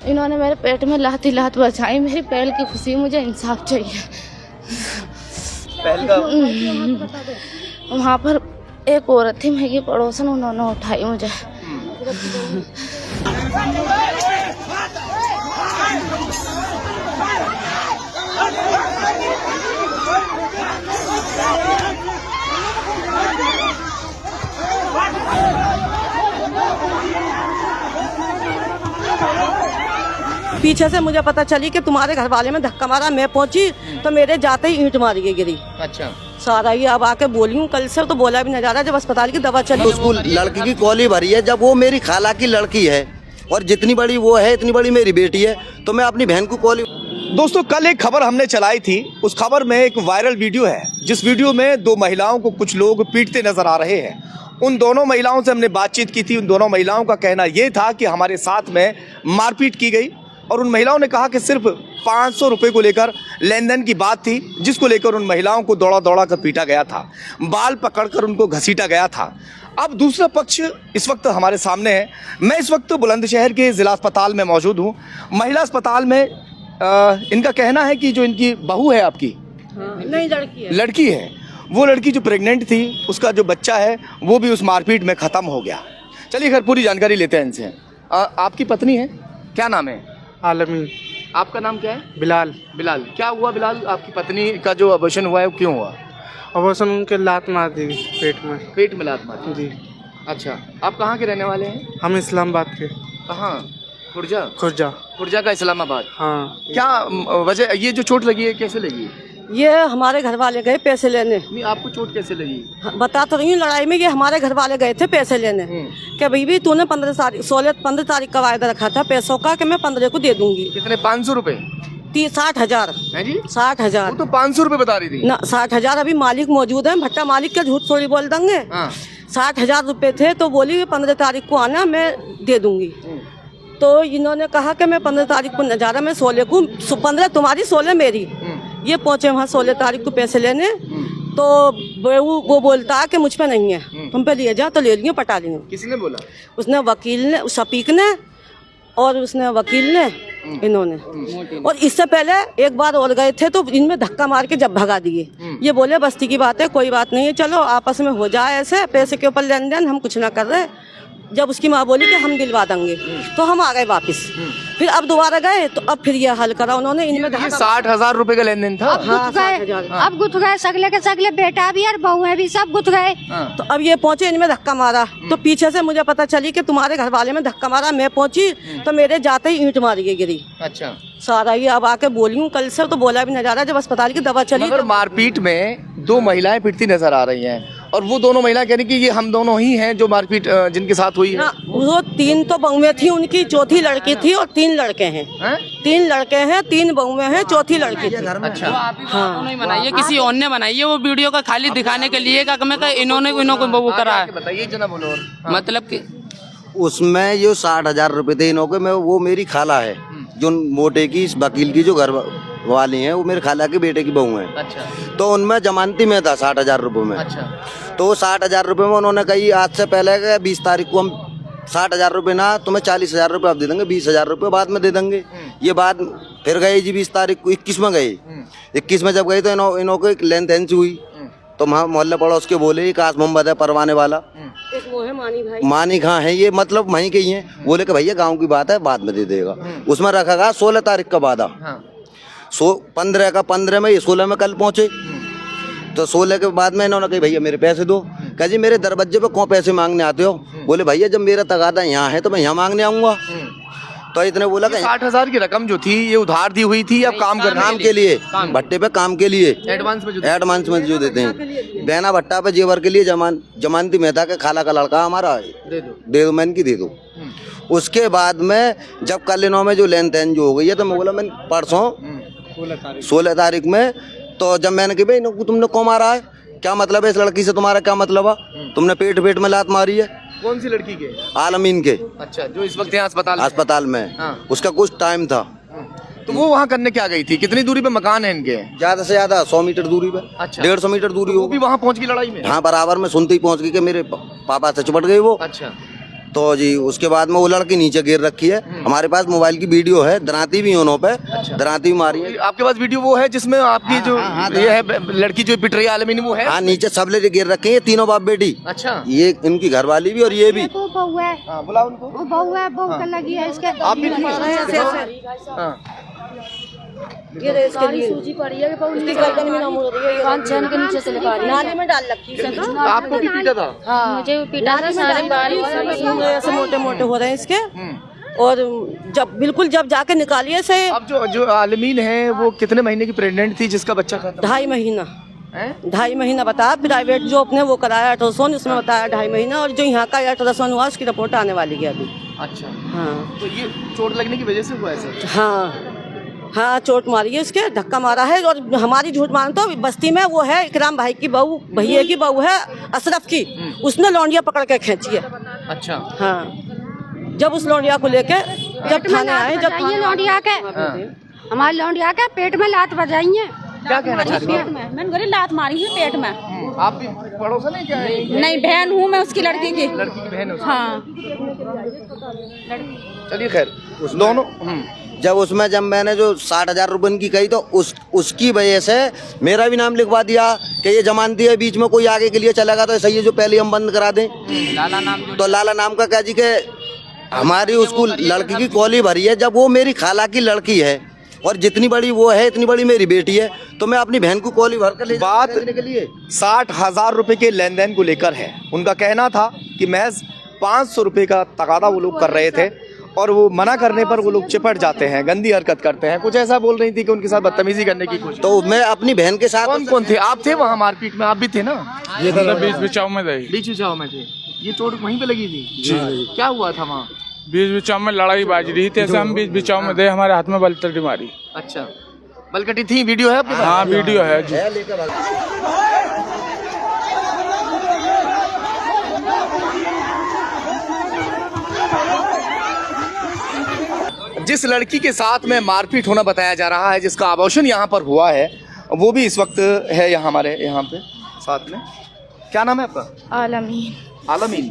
इन्होंने मेरे पेट में लाती लात बचाई, मेरी पहल की खुशी, मुझे इंसाफ चाहिए। पहल का वहाँ पर एक औरत थी मेरी पड़ोसन, उन्होंने उठाई मुझे। पीछे से मुझे पता चली कि तुम्हारे घर वाले में धक्का मारा, मैं पहुंची तो मेरे जाते ही ईंट मारी गई गिरी। अच्छा, सारा ये अब आके बोली हूँ, कल से तो बोला भी नहीं जा रहा, जब अस्पताल की दवा चली। तो उसको लड़की की कॉली भरी है, जब वो मेरी खाला की लड़की है और जितनी बड़ी वो है इतनी बड़ी मेरी बेटी है, तो मैं अपनी बहन को कॉली। दोस्तों कल एक खबर हमने चलाई थी, उस खबर में एक वायरल वीडियो है, जिस वीडियो में दो महिलाओं को कुछ लोग पीटते नजर आ रहे हैं। उन दोनों महिलाओं से हमने बातचीत की थी। उन दोनों महिलाओं का कहना ये था कि हमारे साथ में मारपीट की गई और उन महिलाओं ने कहा कि सिर्फ 500 रुपये को लेकर लेन देन की बात थी, जिसको लेकर उन महिलाओं को दौड़ा दौड़ा कर पीटा गया था, बाल पकड़कर उनको घसीटा गया था। अब दूसरा पक्ष इस वक्त हमारे सामने है। मैं इस वक्त बुलंदशहर के ज़िला अस्पताल में मौजूद हूँ, महिला अस्पताल में। इनका कहना है कि जो इनकी बहू है आपकी, नहीं लड़की है, वो लड़की जो प्रेग्नेंट थी, उसका जो बच्चा है वो भी उस मारपीट में ख़त्म हो गया। चलिए खैर पूरी जानकारी लेते हैं इनसे। आपकी पत्नी है, क्या नाम है? आलमीन। आपका नाम क्या है? बिलाल। बिलाल, क्या हुआ बिलाल? आपकी पत्नी का जो अबॉर्शन हुआ है वो क्यों हुआ? अबॉर्शन उनके लात मार दी पेट में लात मारी जी। अच्छा, आप कहाँ के रहने वाले हैं? हम इस्लामाबाद के। कहाँ? खुर्जा खुर्जा का इस्लामाबाद। हाँ। क्या वजह, ये जो चोट लगी है कैसे लगी? ये हमारे घर वाले गए पैसे लेने। नहीं, आपको चोट कैसे लगी? बता तो रही हूँ, लड़ाई में ये हमारे घर वाले गए थे पैसे लेने। क्या भाई तूने 15 तारीख का वायदा रखा था पैसों का कि मैं 15 को दे दूंगी। कितने? 500 रुपए? 60,000 है जी। 60,000 तो 500 रुपए बता रही थी ना। 60,000 अभी मालिक मौजूद है, भट्टा मालिक का झूठ थोड़ी बोल देंगे। हाँ। 60,000 रुपए थे तो बोली 15 तारीख को आना, मैं दे दूंगी। तो इन्होंने कहा कि मैं 15 तारीख को न जा रहा, मैं 16 को, 15 तुम्हारी 16 मेरी। ये पहुंचे वहाँ 16 तारीख को पैसे लेने, तो वो बोलता कि मुझ पे नहीं है, तुम पे लिए जा, तो ले लियो, पटा लियो। किसने बोला? उसने वकील ने, शफीक ने और उसने वकील ने, इन्होंने। और इससे पहले एक बार और गए थे तो इनमें धक्का मार के जब भगा दिए। ये बोले बस्ती की बात है, कोई बात नहीं है, चलो आपस में हो जाए, ऐसे पैसे के ऊपर लेन देन, हम कुछ ना कर रहे। जब उसकी माँ बोली कि हम दिलवा देंगे तो हम आ गए वापस। फिर अब दोबारा गए तो अब फिर ये हल करा उन्होंने। इनमें 60,000 रुपए का लेन देन था। अब गुथ गए, सगले के सगले बेटा भी और बहू है भी, सब गुथ गए। तो अब ये पहुंचे, इनमें धक्का मारा, तो पीछे से मुझे पता चली कि तुम्हारे घर वाले में धक्का मारा, मैं पहुंची तो मेरे जाते ही ईंट मारी गई गिरी। अच्छा, सारा ये अब आके बोली हूँ, कल से तो बोला भी नहीं जा रहा, जब अस्पताल की दवा चली। मगर मारपीट में दो महिलाएं पिटती नजर आ रही हैं और वो दोनों महिलाएं कह रही कि ये हम दोनों ही हैं जो मारपीट जिनके साथ हुई है। वो 3 तो बहुएं थी उनकी, चौथी लड़की थी और 3 लड़के हैं। 3 लड़के हैं, 3 बहुएं हैं, चौथी लड़की थी। अच्छा, हाँ, नहीं बनाइए, किसी और ने बनाई है वो वीडियो का, खाली दिखाने के लिए इन्होंने वो करा है। बताइए जना बोलो। मतलब कि उसमें ये 60,000 रुपये थे इन्होंने में, वो मेरी खाला है जो मोटे की, इस वकील की जो घर वाली हैं, वो मेरे खाला के बेटे की बहू है। अच्छा, तो उनमें जमानती में था 60,000 रुपये में। अच्छा, तो वो 60,000 रुपये में उन्होंने कही आज से पहले 20 तारीख को हम 60,000 रुपये ना, तुम्हें 40,000 रुपये आप दे देंगे, 20,000 रुपये बाद में दे देंगे। ये बात फिर गई जी 20 तारीख को, 21 में गई। 21 में जब गई तो इन्हों को एक लेन देन हुई, तो वहाँ मोहल्ले पड़ोस के बोले काश मोहम्मद है परवाने वाला, एक वो है मानी भाई, मानी कहाँ है, ये मतलब वहीं के ही है। बोले कि भैया गांव की बात है, बाद में दे देगा। उसमें रखा गया 16 तारीख का वादा। 15 का 15 में, ये 16 में कल पहुंचे। तो 16 के बाद में इन्होंने कही भैया मेरे पैसे दो। कहा जी मेरे दरवाजे पे कौन पैसे मांगने आते हो? बोले भैया जब मेरा तगादा यहाँ है तो मैं यहाँ मांगने आऊंगा। तो इतने बोला कि 60,000 की रकम जो थी ये उधार दी हुई थी, अब काम के लिए भट्टे पे काम के लिए एडवांस में जो देते हैं, बहना भट्टा पे जेवर के लिए जमानती मेहता के खाला का लड़का हमारा दे दो, मैं इनकी दे दो। उसके बाद में जब कल इन्हों में जो लेन देन जो हो गई है, तो मैं बोला मैं परसों 16 तारीख में, तो जब मैंने कहा भाई तुमने कौन मारा है, क्या मतलब है इस लड़की से, तुम्हारा क्या मतलब है, तुमने पेट में लात मारी है। कौन सी लड़की के? आलमीन के। अच्छा, जो इस वक्त यहाँ अस्पताल में। हाँ। उसका कुछ टाइम था। तो वो वहाँ करने क्या गई थी? कितनी दूरी पे मकान है इनके? ज्यादा से ज्यादा 100 मीटर दूरी पे। अच्छा, 150 मीटर दूरी हो भी वहाँ पहुँच गई लड़ाई में? हाँ, बराबर में सुनते ही पहुँच गई कि मेरे पापा से चिपट गई वो। अच्छा, तो जी उसके बाद में वो लड़की नीचे गिर रखी है। हमारे पास मोबाइल की वीडियो है, दराती भी उन्हों पे, दराती भी मारी है। आपके पास वीडियो वो है जिसमें आपकी ये है लड़की जो पिट रही है आलमीन, वो है? हाँ, नीचे सब ले गिर रखे हैं, तीनों बाप बेटी। अच्छा, ये इनकी घरवाली भी और ये भी। वो बहू है, बुला उनको। वो बहू है, बहू लगी है इसके। आप भी थी? ये रेस के लिए सूजी पड़ी है, इसकी गर्दन में ना मुड़ रही है, कान चैन के नीचे से निकाली, नाली में डाल रखी है। आपको भी पीटा था? हाँ, मुझे भी पीटा था, सारे ऐसे मोटे मोटे हो रहे हैं इसके। और जब बिल्कुल जब जाके निकालिए से, अब जो आलमीन है वो कितने महीने की प्रेग्नेंट थी जिसका बच्चा खत्म? 2.5 महीना। 2.5 महीना बताया, प्राइवेट जो अपने वो कराया अल्ट्रासाउंड, उसमें बताया 2.5 महीना, और जो यहाँ का अल्ट्रासाउंड हुआ उसकी रिपोर्ट आने वाली है अभी। अच्छा, हाँ तो ये चोट लगने की वजह से हुआ है सर? हाँ, चोट मारी है उसके, धक्का मारा है। और हमारी झूठ मान तो बस्ती में वो है इकराम भाई की बहू, भैया की बहू है अशरफ की, उसने लौंडिया पकड़ के खींची है। अच्छा, हाँ, जब उस लौंडिया को लेके जब थाने आए, जब लौंडिया के हमारे लौंडिया के पेट में लात बजाई है। क्या कहना चाहती हैं? मैंने गोली लात मारी है पेट में। आप भी पड़ोसन है क्या? नहीं, बहन हूँ मैं उसकी, लड़की की बहन है उसकी? हाँ। चलिए खैर, दोनों जब मैंने जो 60,000 रुपए की कही, तो उसकी वजह से मेरा भी नाम लिखवा दिया कि ये जमानती है, बीच में कोई आगे के लिए चलेगा तो सही है, जो पहले हम बंद करा दें। लाला नाम तो लाला नाम का क्या जी के हमारी उसको लड़की की कॉली भरी है, जब वो मेरी खाला की लड़की है और जितनी बड़ी वो है इतनी बड़ी मेरी बेटी है, तो मैं अपनी बहन को कॉली भर कर ले बात के लिए 60,000 रुपए के लेन देन को लेकर है। उनका कहना था कि महज 500 रुपए का तकादा वो लोग कर रहे थे और वो मना करने पर वो लोग चिपट जाते हैं, गंदी हरकत करते हैं। कुछ ऐसा बोल रही थी कि उनके साथ बदतमीजी करने की कोशिश। तो मैं अपनी बहन के साथ। कौन कौन थे? आप थे वहाँ मारपीट में? आप भी थे ना? ये बीच बिचाव में थे। बीच बिचाव में थे। ये चोट वहीं पे लगी थी? जी। क्या हुआ था वहाँ? बीच बिचाव में लड़ाई बाज रही थी, ऐसे हम बीच बिचाव में थे, हमारे हाथ में बलतटी मारी। अच्छा, बलकटी थी? वीडियो है आपके पास? हाँ, वीडियो है जी। जिस लड़की के साथ में मारपीट होना बताया जा रहा है, जिसका अबॉर्शन यहाँ पर हुआ है, वो भी इस वक्त है यहाँ हमारे यहाँ पे साथ में। क्या नाम है आपका? आलमीन। आलमीन,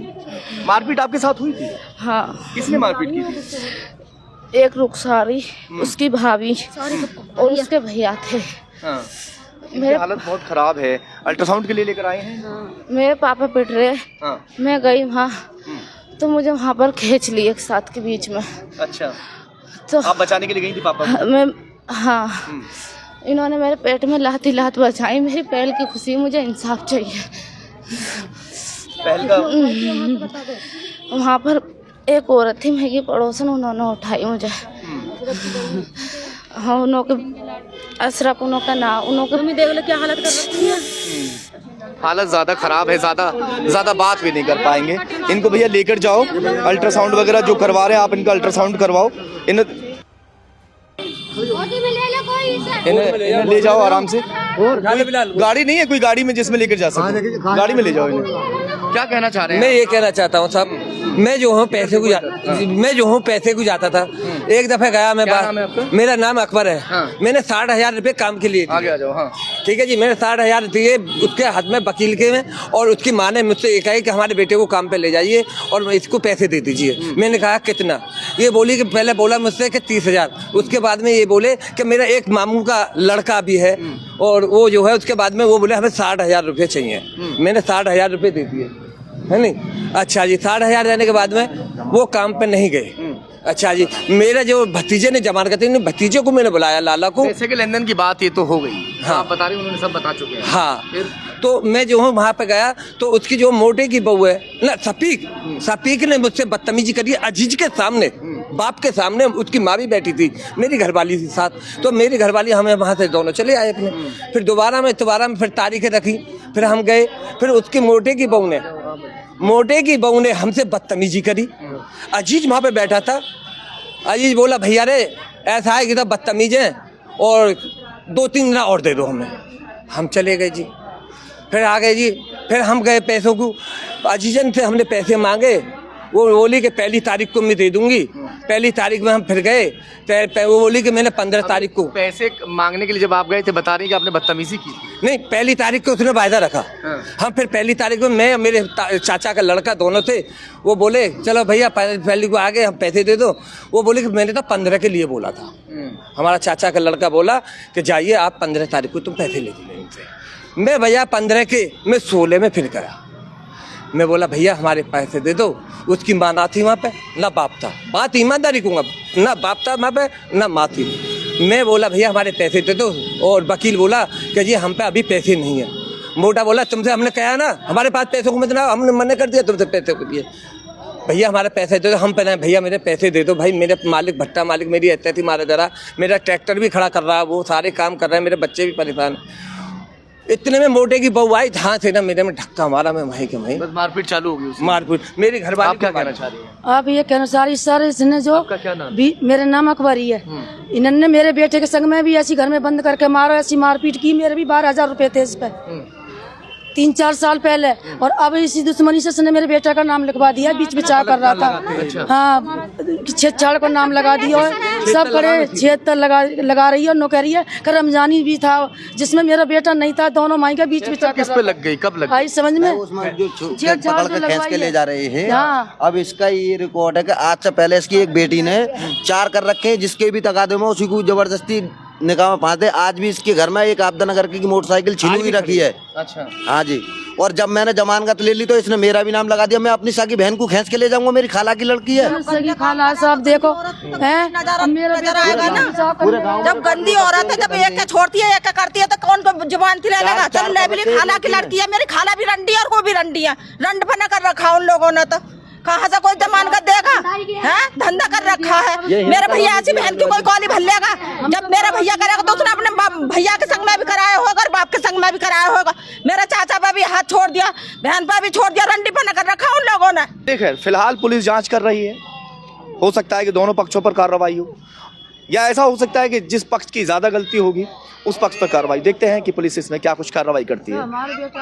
मारपीट आपके साथ हुई थी? हाँ। किसने मारपीट की थी? एक रुखसारी, उसकी भाभी और उसके भैया थे। हाँ। मेरी हालत बहुत खराब है, अल्ट्रासाउंड के लिए लेकर आए हैं। मेरे पापा पिट रहे। हाँ। मैं गई वहाँ तो मुझे वहाँ पर खींच लिए एक साथ के बीच में। अच्छा, तो आप बचाने के लिए गई थी पापा को? मैं, हाँ, इन्होंने मेरे पेट में लात बचाई। मेरी पहल की खुशी, मुझे इंसाफ चाहिए। पहल का वहाँ पर एक औरत थी मेरी पड़ोसन, उन्होंने उठाई मुझे। हाँ, उन्होंने अशरफ, उन्होंने ना, उन्होंने देख लो क्या हालत कर रखी है। हालत ज़्यादा ख़राब है, ज़्यादा बात भी नहीं कर पाएंगे। इनको भैया लेकर जाओ, अल्ट्रासाउंड वगैरह जो करवा रहे हैं आप, इनका अल्ट्रासाउंड करवाओ। इन्हें ले जाओ आराम से। गाड़ी नहीं है कोई गाड़ी में जिसमें लेकर जा सके? गाड़ी में ले जाओ इन्हें। क्या कहना चाह रहे हैं? मैं ये कहना चाहता हूँ साहब, मैं जो हूँ पैसे को जाता था। एक दफे गया मैं बाहर। मेरा नाम अकबर है। हाँ। मैंने 60,000 रुपए काम के लिए दिए। आगे आ जाओ। हाँ। ठीक है जी, मैंने 60,000 दिए उसके हाथ में वकील के में, और उसकी माँ ने मुझसे ये कहा कि हमारे बेटे को काम पे ले जाइए और इसको पैसे दे दीजिए। मैंने कहा कितना? ये बोली कि पहले बोला मुझसे कि 30,000, उसके बाद में ये बोले कि मेरा एक मामू का लड़का भी है और वो जो है, उसके बाद में वो बोले हमें 60,000 रुपये चाहिए। मैंने 60,000 रुपये दे दिए, है नहीं? अच्छा जी, 60,000 देने के बाद में वो काम पे नहीं गए। अच्छा जी, मेरे जो भतीजे ने जमान करते, भतीजे को मैंने बुलाया, लाला को। पैसे के लेन देन की बात ये तो हो गई। हाँ, आप बता रहे, उन्होंने सब बता चुके हैं। हाँ, तो मैं जो हूँ वहाँ पे गया तो उसकी जो मोटे की बहू है ना, सपीक ने मुझसे बदतमीजी करी अजीज के सामने, बाप के सामने। उसकी माँ भी बैठी थी, मेरी घरवाली थी साथ। तो मेरी घरवाली, हमें वहाँ से दोनों चले आए अपने। फिर दोबारा में फिर तारीखें रखी, फिर हम गए। फिर उसकी मोटे की बहू ने हमसे बदतमीजी करी। अजीज वहाँ पे बैठा था। अजीज बोला, भैया रे ऐसा है कि तो बदतमीज है और 2-3 दिन और दे दो हमें। हम चले गए जी, फिर आ गए जी। फिर हम गए पैसों को, अजीजन से हमने पैसे मांगे वो बोली कि पहली तारीख को मैं दे दूंगी। पहली तारीख में हम फिर गए, वो बोली कि मैंने 15 तारीख को। पैसे मांगने के लिए जब आप गए थे, बता रही कि आपने बदतमीजी की? नहीं, पहली तारीख को उसने वायदा रखा। हम फिर पहली तारीख में, मैं मेरे चाचा का लड़का दोनों थे, वो बोले चलो भैया पहली को आ गए, हम पैसे दे दो। वो बोले कि मैंने तो 15 के लिए बोला था। हमारा चाचा का लड़का बोला कि जाइए आप 15 तारीख को तुम पैसे ले लीजिए। मैं भैया 15 के, मैं 16 में फिर गया। मैं बोला भैया हमारे पैसे दे दो। उसकी माँ ना थी वहाँ पे, ना बाप था। बात ईमानदारी कहूँगा, ना बाप था वहाँ पे, ना माँ थी। मैं बोला भैया हमारे पैसे दे दो, और वकील बोला कि जी हम पे अभी पैसे नहीं है। मोटा बोला तुमसे हमने कहा ना हमारे पास पैसों को मत ना, हमने मना कर दिया तुमसे पैसे को दिए। भैया हमारे पैसे दे दो। हम पहले भैया मेरे पैसे दे दो भाई, मेरे मालिक भट्टा मालिक मेरी हत्या थी मारा जरा, मेरा ट्रैक्टर भी खड़ा कर रहा है, वो सारे काम कर रहे हैं, मेरे बच्चे भी परेशान। इतने में मोटे की बहू आई, जहाँ से ना मेरे में धक्का मारा, मैं वहीं के वहीं बस मारपीट चालू हो गई। मारपीट मेरी घर वाली। क्या कहना चाह रही है आप? ये कहना चाह रही सर, इसने जो क्या नाम? मेरा नाम अकबरी है। इन्होंने मेरे बेटे के संग में भी ऐसी घर में बंद करके मारा, ऐसी मारपीट की। मेरे भी 12,000 रुपए थे इस पे 3-4 साल पहले, और अब इसी दुश्मनी से उसने मेरे बेटे का नाम लिखवा दिया। बीच बिचार कर रहा था, हाँ, छेड़छाड़ का नाम लगा दिया, सब करे छेद लगा रही है। और नौकरी है कर रमजानी भी था जिसमें मेरा बेटा नहीं था। दोनों माई का बीच बिचार किस पे लग गई, कब लग आई समझ में? उसमें जो पकड़ के खींच के ले जा रहे हैं। अब इसका ये रिकॉर्ड है कि आज से पहले इसकी एक बेटी ने 4 कर रखे हैं, जिसके भी तकादे में उसी को जबरदस्ती निकाह में फांसे। आज भी इसके घर में एक आपदा नगर की मोटरसाइकिल छीनी हुई रखी है। अच्छा, हाँ जी। और जब मैंने जमानत ले ली तो इसने मेरा भी नाम लगा दिया। मैं अपनी साकी बहन को खींच के ले जाऊंगा, मेरी खाला की लड़की है। सगी खाला साहब देखो हैं, जब गंदी औरत है, जब एक छोड़ती है एक करती है तो कौन को जुबान खिला लेगा? चल लेबली खाला की लड़की है, मेरी खाला भी रंडी है और वो भी रंडी है। रंड बना कर रखा उन लोगों ने, तो कहाँ से कोई जमानत देगा? है धंधा कर रखा है। मेरे भैया ऐसी बहन की कोई कॉली भर लेगा? जब मेरा भैया करेगा तो उसने अपने भैया के संग में भी कराया होगा और बाप के संग में भी कराया होगा। मेरा चाचा पर भी हाथ छोड़ दिया, बहन पर भी छोड़ दिया, रंडी बना कर रखा उन लोगों ने। ठीक है, फिलहाल पुलिस जांच कर रही है। हो सकता है कि दोनों पक्षों पर कार्रवाई हो, या ऐसा हो सकता है कि जिस पक्ष की ज्यादा गलती होगी उस पक्ष पर कार्रवाई। देखते हैं कि पुलिस इसमें क्या कुछ कार्रवाई करती है।